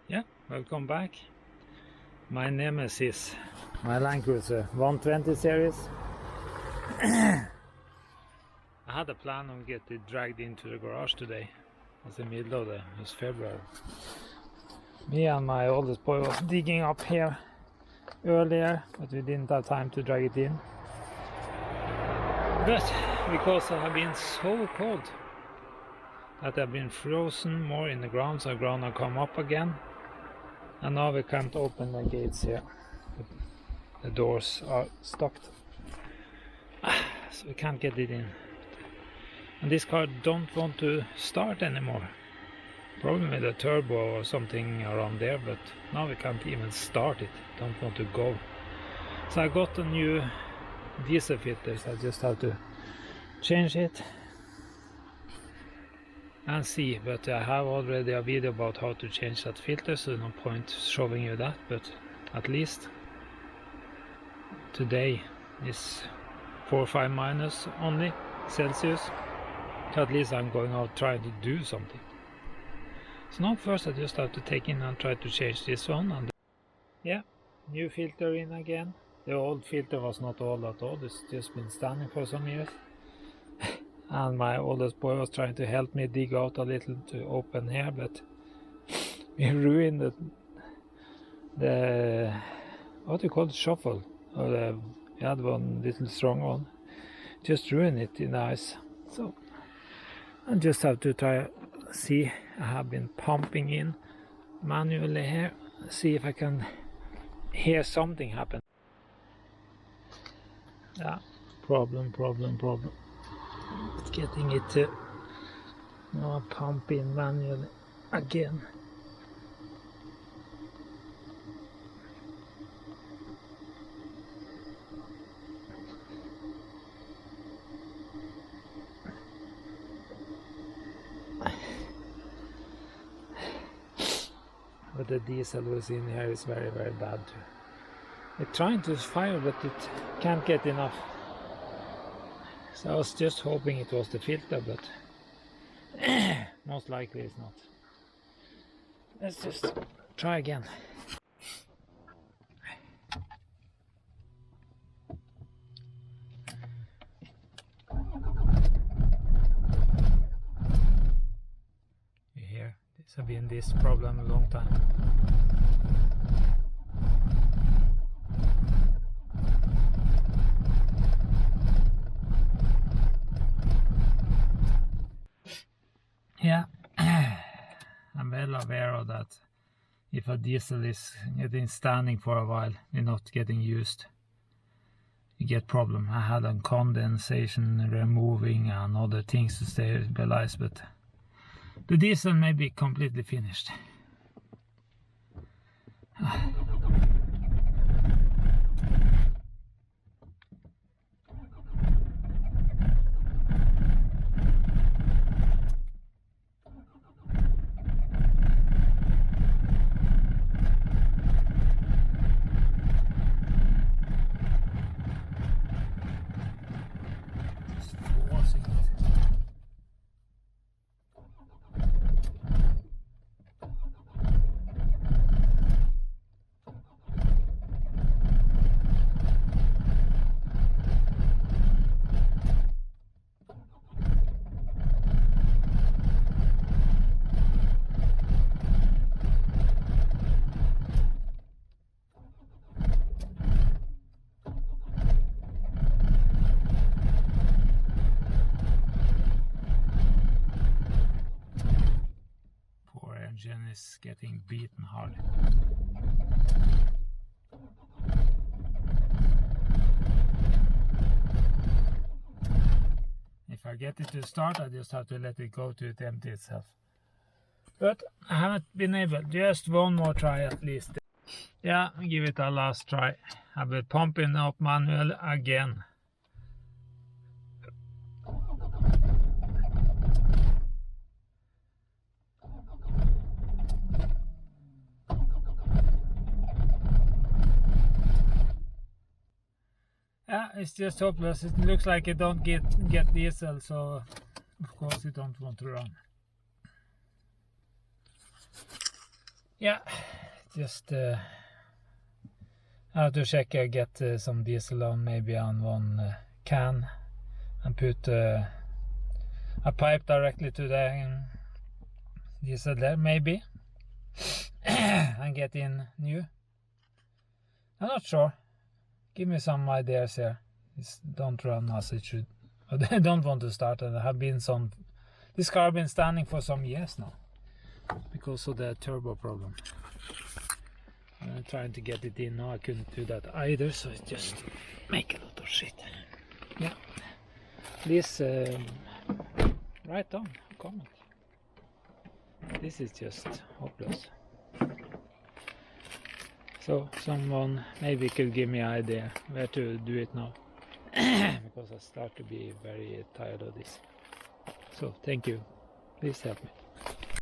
Yeah, welcome back. My nemesis, my Land Cruiser 120 series. I had a plan on getting it dragged into the garage today. It's the middle of it's February. Me and my oldest boy was digging up here earlier, but we didn't have time to drag it in. But because I have been so cold that I've been frozen more in the ground, so the ground will come up again. And now we can't open the gates here. The doors are stuck, so we can't get it in. And this car don't want to start anymore. Probably with a turbo or something around there, but now we can't even start it. Don't want to go. So I got a new diesel filters. I just have to change it and see, but I have already a video about how to change that filter, so no point showing you that, but at least today is 4 or 5 minus only Celsius, so at least I'm going out trying to do something. So now first I just have to take in and try to change this one, and yeah, new filter in again. The old filter was not old at all, it's just been standing for some years. And my oldest boy was trying to help me dig out a little to open here, but we ruined the what do you call it, shuffle, or we had one little strong one, just ruined it in the ice. So I just have to try see. I have been pumping in manually here, see if I can hear something happen. Yeah, problem. Getting it to now pump in manually again. But the diesel was in here is very bad too. It's trying to fire, but it can't get enough. So I was just hoping it was the filter, but most likely it's not. Let's just try again. You hear, this has been this problem a long time. Yeah, I'm well aware of that. If a diesel is getting standing for a while, you're not getting used, you get problem. I had a condensation removing and other things to stabilize, but the diesel may be completely finished. Engine is getting beaten hard. If I get it to start, I just have to let it go to it empty itself. But I haven't been able. Just one more try at least. Yeah, give it a last try. I've been pumping up manual again. Yeah, it's just hopeless. It looks like it don't get diesel, so of course you don't want to run. Yeah, just I have to check, get some diesel on, maybe on one can, and put a pipe directly to the diesel there, maybe, and get in new. I'm not sure. Give me some ideas here. Don't run as it should. I don't want to start, and there have been some. This car has been standing for some years now because of the turbo problem. I'm trying to get it in now. I couldn't do that either, so it just make a lot of shit. Yeah. Please write down a comment. This is just hopeless. So someone maybe could give me an idea where to do it now. Because I start to be very tired of this. So thank you. Please help me.